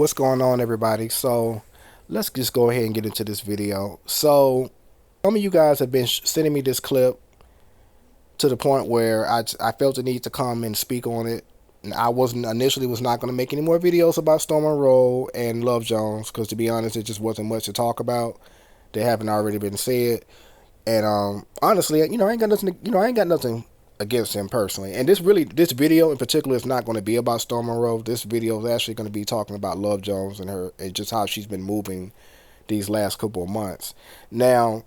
What's going on, everybody? So let's just go ahead and get into this video. So some of you guys have been sending me this clip to the point where I felt the need to come and speak on it. And I wasn't initially was not going to make any more videos about Storm Monroe and Love Jones because, to be honest, it just wasn't much to talk about. They haven't already been said. And honestly, I ain't got nothing. I ain't got nothing against him personally. And this video in particular is not going to be about Storm Monroe. This video is actually going to be talking about Love Jones and her and just how she's been moving these last couple of months. Now,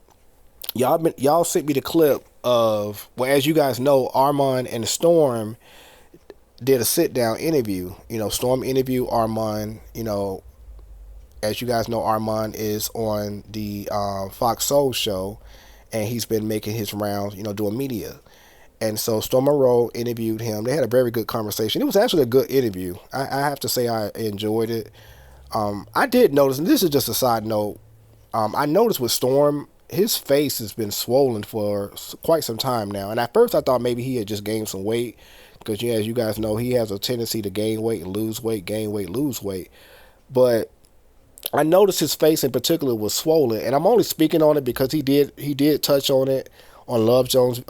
y'all sent me the clip of, well, as you guys know, Armand and Storm did a sit down interview. Storm interviewed Armand. As you guys know, Armand is on the Fox Soul show, and he's been making his rounds, doing media. And so Storm Monroe interviewed him. They had a very good conversation. It was actually a good interview. I have to say I enjoyed it. I did notice, and this is just a side note, I noticed with Storm, his face has been swollen for quite some time now. And at first I thought maybe he had just gained some weight because, as you guys know, he has a tendency to gain weight and lose weight, gain weight, lose weight. But I noticed his face in particular was swollen, and I'm only speaking on it because he did touch on it on Love Jones'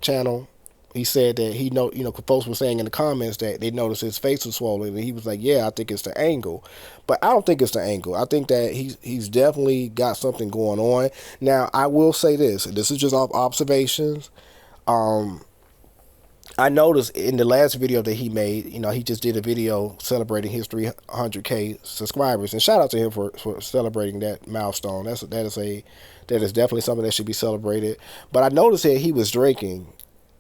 channel. He said that folks were saying in the comments that they noticed his face was swollen, and he was like, "Yeah, I think it's the angle," but I don't think it's the angle. I think that he's definitely got something going on. Now, I will say this: this is just off observations. I noticed in the last video that he made, he just did a video celebrating his 300K subscribers, and shout out to him for celebrating that milestone. That is definitely something that should be celebrated. But I noticed that he was drinking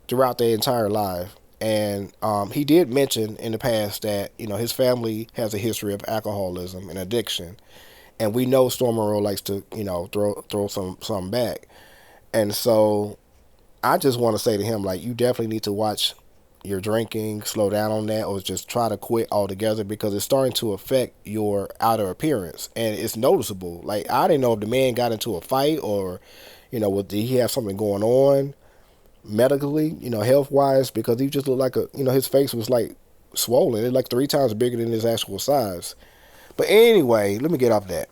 throughout their entire life, and he did mention in the past that his family has a history of alcoholism and addiction, and we know Storm Monroe likes to throw some back, and so I just want to say to him, like, you definitely need to watch your drinking, slow down on that, or just try to quit altogether because it's starting to affect your outer appearance, and it's noticeable. Like, I didn't know if the man got into a fight or, did he have something going on medically, health wise, because he just looked like his face was like swollen. It like 3 times bigger than his actual size. But anyway, let me get off that.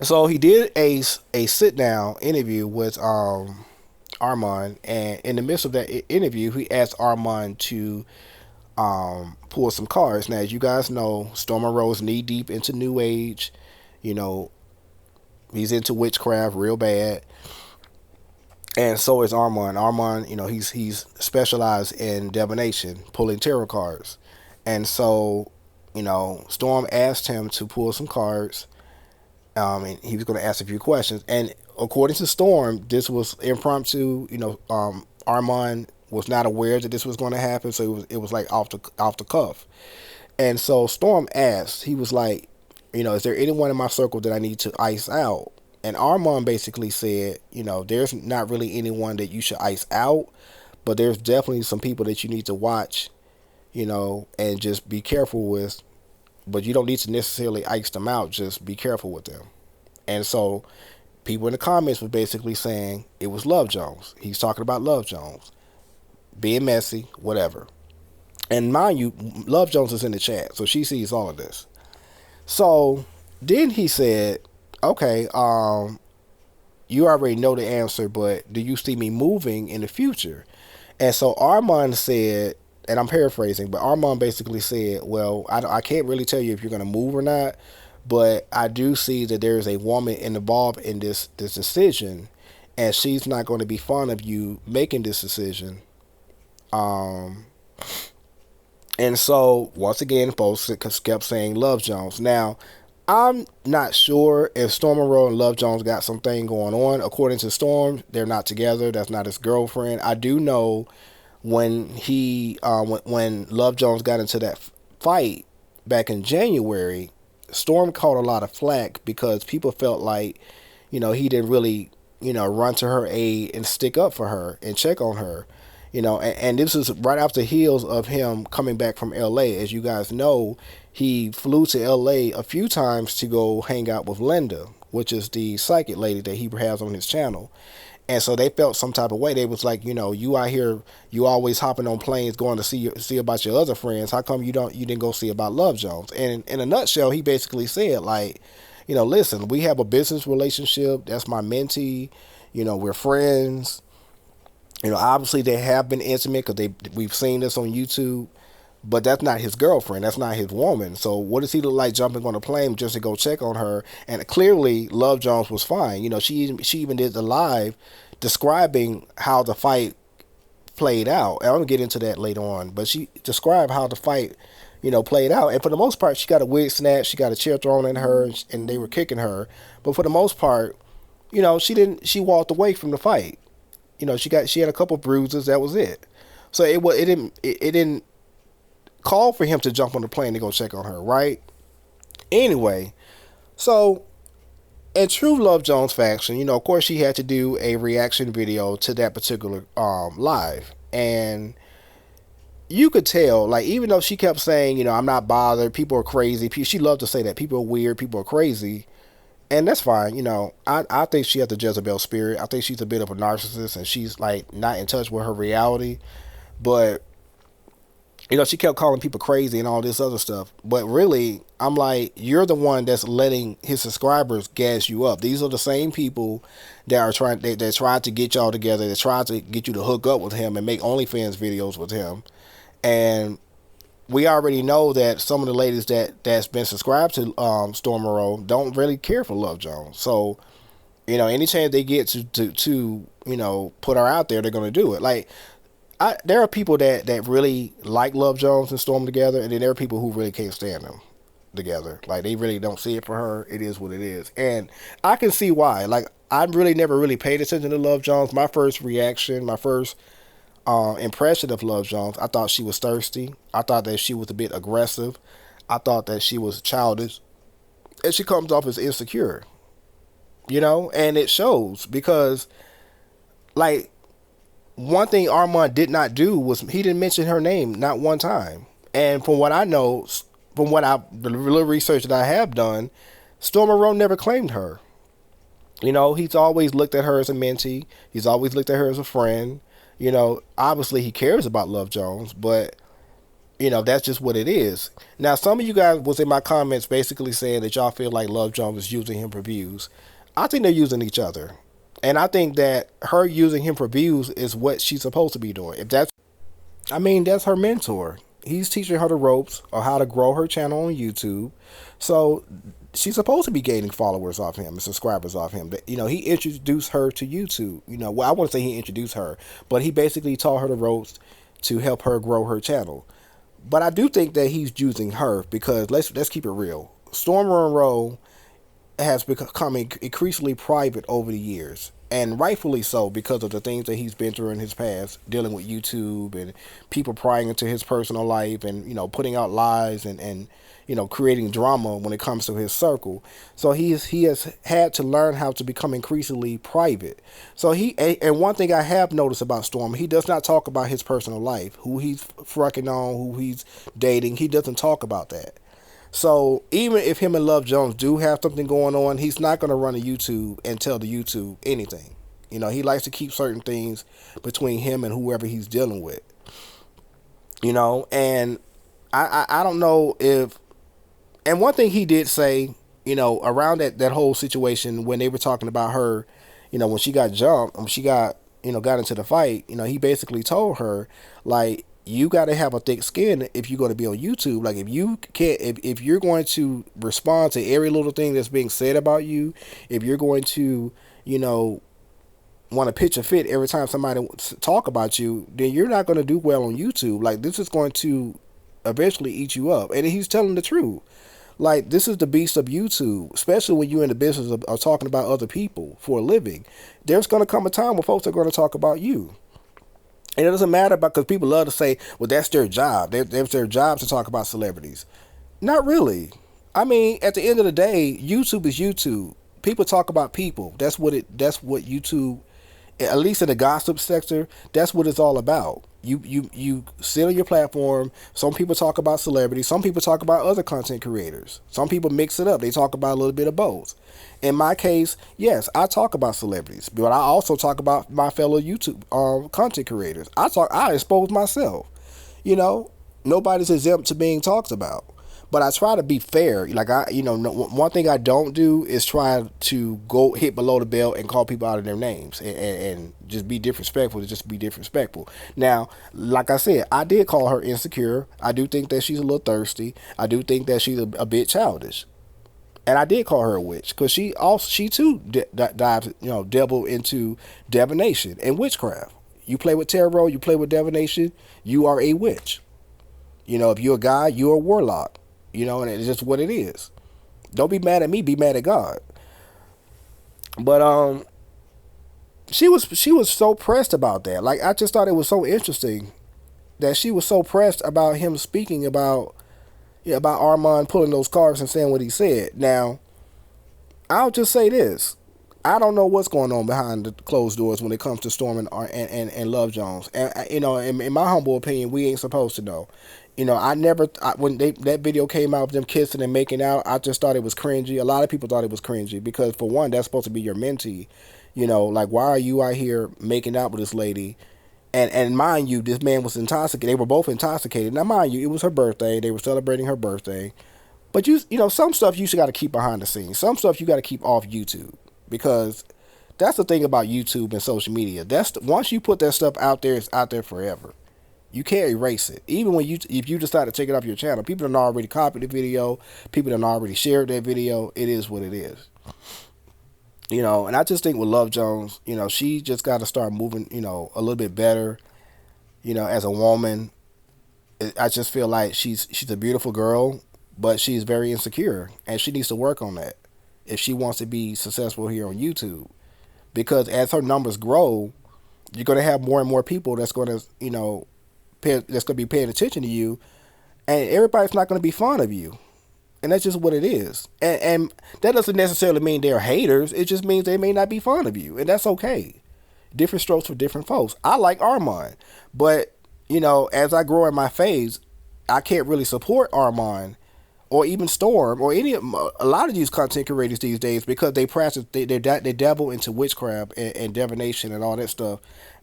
So he did a sit down interview with Armand, and in the midst of that interview, he asked Armand to pull some cards. Now, as you guys know, Storm Monroe's knee deep into New Age. He's into witchcraft real bad, and so is Armand. Armand, he's specialized in divination, pulling tarot cards, and so Storm asked him to pull some cards. And he was going to ask a few questions. And according to Storm, this was impromptu. Armand was not aware that this was going to happen, so it was like off the cuff. And so Storm asked, he was like, is there anyone in my circle that I need to ice out? And Armand basically said, there's not really anyone that you should ice out, but there's definitely some people that you need to watch, and just be careful with. But you don't need to necessarily ice them out. Just be careful with them. And so people in the comments were basically saying it was Love Jones. He's talking about Love Jones being messy, whatever. And mind you, Love Jones is in the chat, so she sees all of this. So then he said, okay, you already know the answer, but do you see me moving in the future? And so Armand said, and I'm paraphrasing, but Armand basically said, well, I can't really tell you if you're going to move or not, but I do see that there is a woman involved in this decision, and she's not going to be fond of you making this decision. And so, once again, folks kept saying Love Jones. Now, I'm not sure if Storm Monroe and Love Jones got something going on. According to Storm, they're not together. That's not his girlfriend. I do know when when Love Jones got into that fight back in January, Storm caught a lot of flack because people felt like, he didn't really, run to her aid and stick up for her and check on her, and this is right after the heels of him coming back from LA. As you guys know, he flew to LA a few times to go hang out with Linda, which is the psychic lady that he has on his channel. And so they felt some type of way. They was like, you out here, you always hopping on planes going to see about your other friends. How come you didn't go see about Love Jones? And in a nutshell, he basically said like, listen, we have a business relationship. That's my mentee. We're friends. Obviously they have been intimate because we've seen this on YouTube. But that's not his girlfriend. That's not his woman. So what does he look like jumping on a plane just to go check on her? And clearly, Love Jones was fine. She even did the live describing how the fight played out. I'm gonna get into that later on, but she described how the fight, played out. And for the most part, she got a wig snatched, she got a chair thrown at her, and they were kicking her. But for the most part, she didn't. She walked away from the fight. She had a couple bruises. That was it. So it didn't call for him to jump on the plane to go check on her, right? Anyway, so in true Love Jones fashion, of course she had to do a reaction video to that particular live. And you could tell, like, even though she kept saying, I'm not bothered, people are crazy. She loved to say that. People are weird, people are crazy. And that's fine, I think she has the Jezebel spirit. I think she's a bit of a narcissist and she's like not in touch with her reality. But she kept calling people crazy and all this other stuff. But really, I'm like, you're the one that's letting his subscribers gas you up. These are the same people that are trying to get y'all together, that tried to get you to hook up with him and make OnlyFans videos with him. And we already know that some of the ladies that's been subscribed to Storm Monroe don't really care for Love Jones. So, any chance they get to put her out there, they're gonna do it. Like, there are people that really like Love Jones and Storm together, and then there are people who really can't stand them together. Like, they really don't see it for her. It is what it is. And I can see why. Like, I really never really paid attention to Love Jones. My first reaction, my first impression of Love Jones, I thought she was thirsty. I thought that she was a bit aggressive. I thought that she was childish. And she comes off as insecure. And it shows because, like, one thing Armand did not do was he didn't mention her name not one time. And from what I know, the little research that I have done, Storm Monroe never claimed her. He's always looked at her as a mentee. He's always looked at her as a friend. Obviously he cares about Love Jones, but that's just what it is. Now, some of you guys was in my comments basically saying that y'all feel like Love Jones is using him for views. I think they're using each other. And I think that her using him for views is what she's supposed to be doing. That's her mentor. He's teaching her the ropes of how to grow her channel on YouTube. So she's supposed to be gaining followers off him and subscribers off him. He introduced her to YouTube. Well, I wouldn't say he introduced her, but he basically taught her the ropes to help her grow her channel. But I do think that he's using her because let's keep it real. Storm Monroe has become increasingly private over the years, and rightfully so, because of the things that he's been through in his past, dealing with YouTube and people prying into his personal life and putting out lies and creating drama when it comes to his circle. So he has had to learn how to become increasingly private. So and one thing I have noticed about Storm, he does not talk about his personal life, who he's fucking on, who he's dating. He doesn't talk about that. So even if him and Love Jones do have something going on, he's not going to run to YouTube and tell the YouTube anything. He likes to keep certain things between him and whoever he's dealing with. And I don't know if, and one thing he did say, around that whole situation when they were talking about her, when she got jumped, when she got into the fight, he basically told her, like, you got to have a thick skin if you're going to be on YouTube. Like, if you can't, if you're going to respond to every little thing that's being said about you, if you're going to, want to pitch a fit every time somebody talk about you, then you're not going to do well on YouTube. Like, this is going to eventually eat you up. And he's telling the truth. Like, this is the beast of YouTube, especially when you're in the business of talking about other people for a living. There's going to come a time where folks are going to talk about you. And it doesn't matter because people love to say, well, that's their job. That's their job to talk about celebrities. Not really. At the end of the day, YouTube is YouTube. People talk about people. That's what YouTube, at least in the gossip sector, that's what it's all about. You sit on your platform. Some people talk about celebrities. Some people talk about other content creators. Some people mix it up. They talk about a little bit of both. In my case, yes, I talk about celebrities, but I also talk about my fellow YouTube content creators. I expose myself. You know, nobody's exempt to being talked about. But I try to be fair. Like one thing I don't do is try to go hit below the belt and call people out of their names and just be disrespectful. To just be disrespectful. Now, like I said, I did call her insecure. I do think that she's a little thirsty. I do think that she's a bit childish. And I did call her a witch because she too dives, dabble into divination and witchcraft. You play with tarot, you play with divination, you are a witch. If you're a guy, you're a warlock. And it's just what it is. Don't be mad at me, be mad at God. But she was so pressed about that. Like, I just thought it was so interesting that she was so pressed about him speaking about Armand pulling those cards and saying what he said. Now, I'll just say this. I don't know what's going on behind the closed doors when it comes to Storm and Love Jones. And in my humble opinion, we ain't supposed to know. When that video came out of them kissing and making out, I just thought it was cringy. A lot of people thought it was cringy because, for one, that's supposed to be your mentee. Like, why are you out here making out with this lady? And mind you, this man was intoxicated. They were both intoxicated. Now, mind you, it was her birthday. They were celebrating her birthday. But some stuff you got to keep behind the scenes. Some stuff you got to keep off YouTube because that's the thing about YouTube and social media. Once you put that stuff out there, it's out there forever. You can't erase it. Even if you decide to take it off your channel, people done already copied the video. People done already shared that video. It is what it is. And I just think with Love Jones, she just got to start moving, a little bit better. As a woman, I just feel like she's a beautiful girl, but she's very insecure, and she needs to work on that if she wants to be successful here on YouTube. Because as her numbers grow, you're going to have more and more people that's going to, that's going to be paying attention to you, and everybody's not going to be fond of you. And that's just what it is. And that doesn't necessarily mean they're haters. It just means they may not be fond of you, and that's okay. Different strokes for different folks. I like Armand, but, as I grow in my phase, I can't really support Armand or even Storm or a lot of these content creators these days because they practice, they dabble into witchcraft and divination and all that stuff.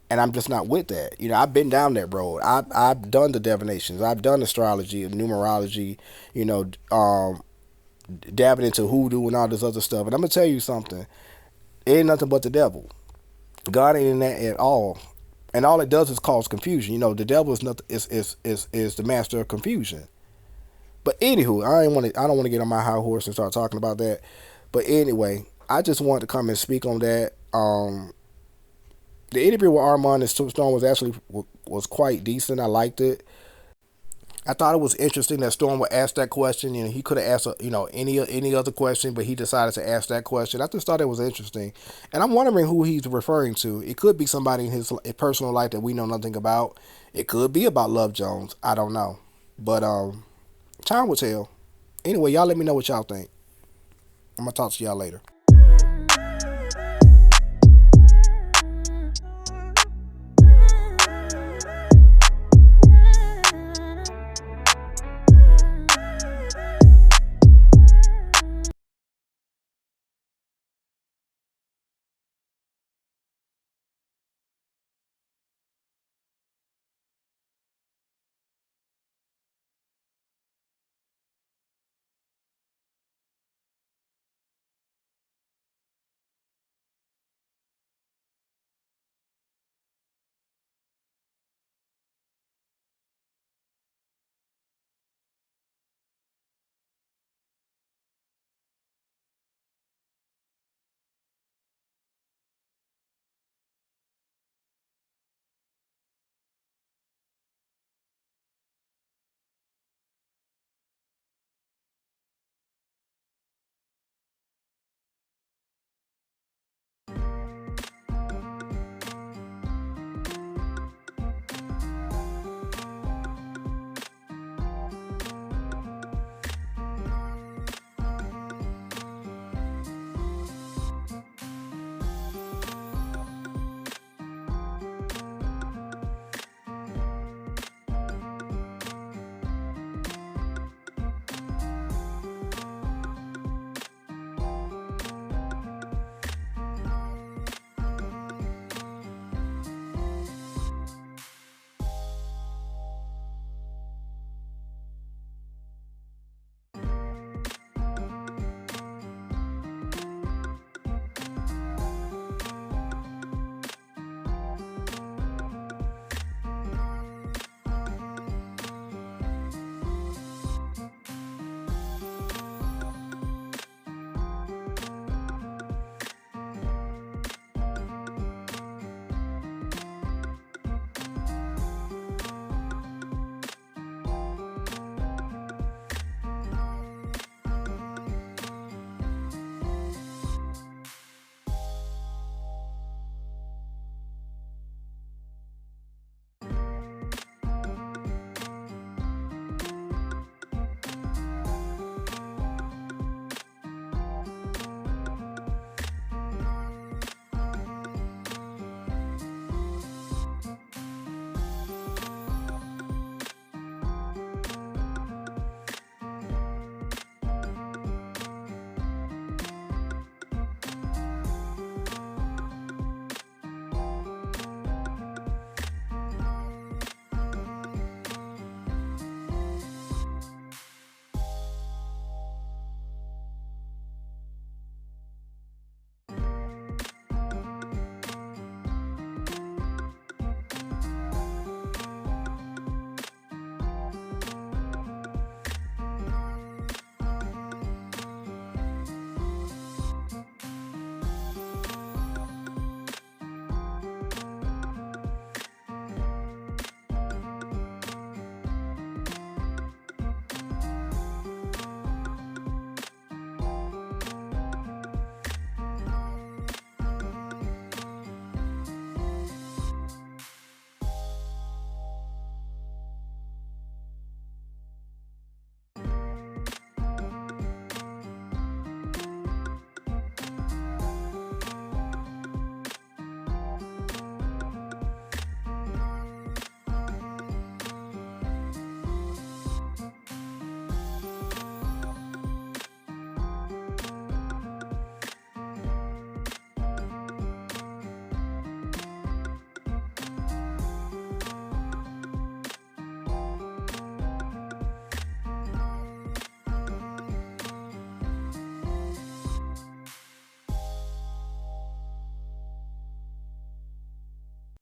And I'm just not with that. I've been down that road. I've done the divinations. I've done astrology and numerology, dabbing into hoodoo and all this other stuff. And I'm going to tell you something. It ain't nothing but the devil. God ain't in that at all. And all it does is cause confusion. The devil is nothing, is the master of confusion. But anywho, I don't want to get on my high horse and start talking about that. But anyway, I just wanted to come and speak on that. The interview with Armand and Storm was quite decent. I liked it. I thought it was interesting that Storm would ask that question. He could have asked any other question, but he decided to ask that question. I just thought it was interesting, and I'm wondering who he's referring to. It could be somebody in his personal life that we know nothing about. It could be about Love Jones. I don't know, but time will tell. Anyway, y'all let me know what y'all think. I'm gonna talk to y'all later.